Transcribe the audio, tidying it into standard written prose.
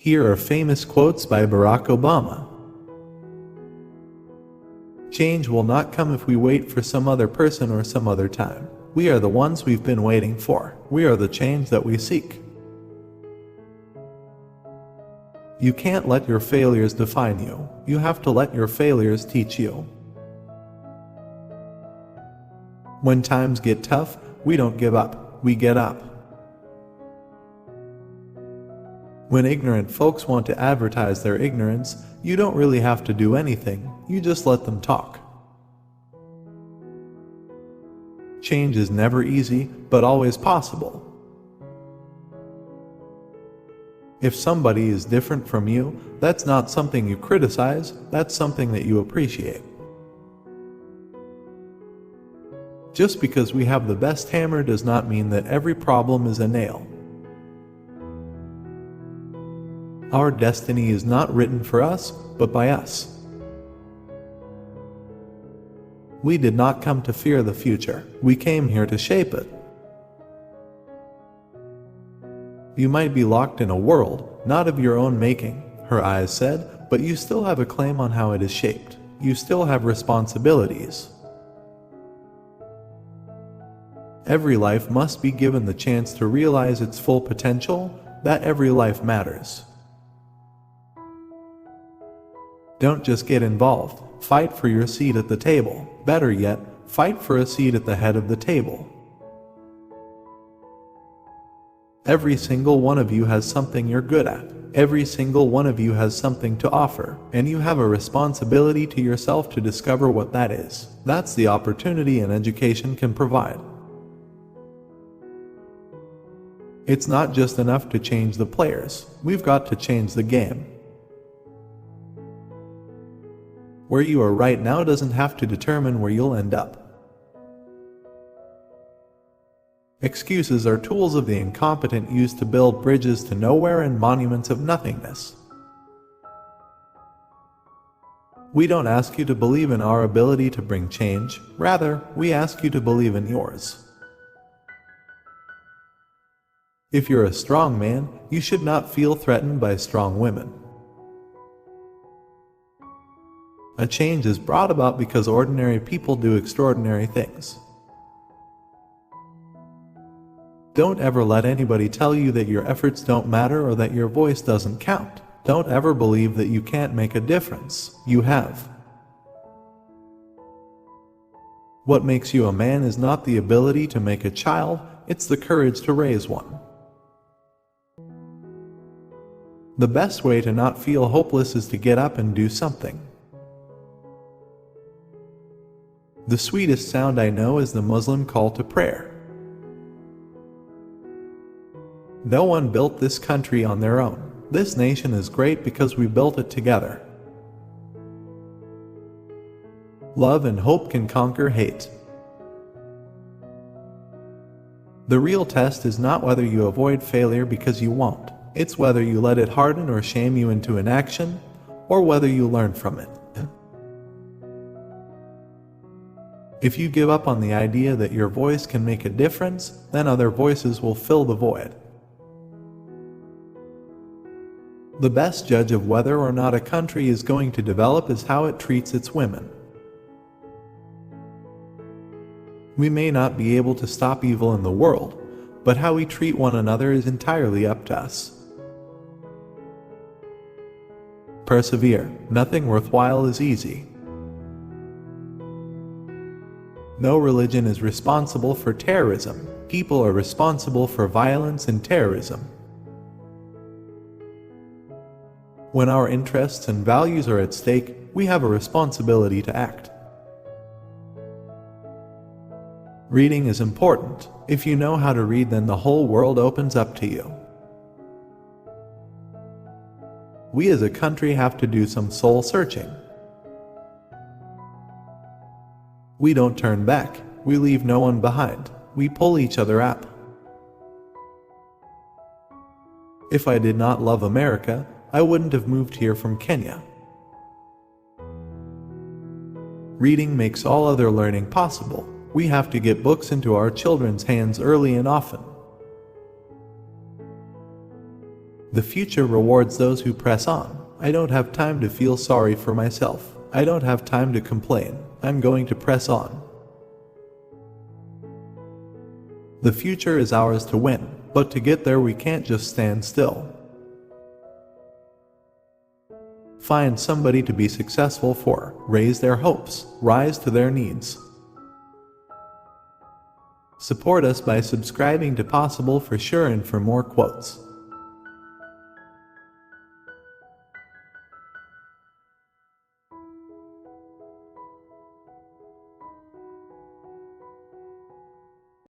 Here are famous quotes by Barack Obama. Change will not come if we wait for some other person or some other time. We are the ones we've been waiting for. We are the change that we seek. You can't let your failures define you. You have to let your failures teach you. When times get tough, we don't give up, we get up. When ignorant folks want to advertise their ignorance, you don't really have to do anything, you just let them talk. Change is never easy, but always possible. If somebody is different from you, that's not something you criticize, that's something that you appreciate. Just because we have the best hammer does not mean that every problem is a nail. Our destiny is not written for us, but by us. We did not come to fear the future. We came here to shape it. You might be locked in a world, not of your own making, her eyes said, but you still have a claim on how it is shaped. You still have responsibilities. Every life must be given the chance to realize its full potential, that every life matters. Don't just get involved, fight for your seat at the table. Better yet, fight for a seat at the head of the table. Every single one of you has something you're good at. Every single one of you has something to offer, and you have a responsibility to yourself to discover what that is. That's the opportunity an education can provide. It's not just enough to change the players, we've got to change the game. Where you are right now doesn't have to determine where you'll end up. Excuses are tools of the incompetent used to build bridges to nowhere and monuments of nothingness. We don't ask you to believe in our ability to bring change, rather, we ask you to believe in yours. If you're a strong man, you should not feel threatened by strong women. A change is brought about because ordinary people do extraordinary things. Don't ever let anybody tell you that your efforts don't matter or that your voice doesn't count. Don't ever believe that you can't make a difference. You have. What makes you a man is not the ability to make a child, it's the courage to raise one. The best way to not feel hopeless is to get up and do something. The sweetest sound I know is the Muslim call to prayer. No one built this country on their own. This nation is great because we built it together. Love and hope can conquer hate. The real test is not whether you avoid failure because you won't. It's whether you let it harden or shame you into inaction, or whether you learn from it. If you give up on the idea that your voice can make a difference, then other voices will fill the void. The best judge of whether or not a country is going to develop is how it treats its women. We may not be able to stop evil in the world, but how we treat one another is entirely up to us. Persevere. Nothing worthwhile is easy. No religion is responsible for terrorism. People are responsible for violence and terrorism. When our interests and values are at stake, we have a responsibility to act. Reading is important. If you know how to read, then the whole world opens up to you. We as a country have to do some soul searching. We don't turn back. We leave no one behind. We pull each other up. If I did not love America, I wouldn't have moved here from Kenya. Reading makes all other learning possible. We have to get books into our children's hands early and often. The future rewards those who press on. I don't have time to feel sorry for myself. I don't have time to complain. I'm going to press on. The future is ours to win, but to get there we can't just stand still. Find somebody to be successful for, raise their hopes, rise to their needs. Support us by subscribing to Possible for Sure and for more quotes.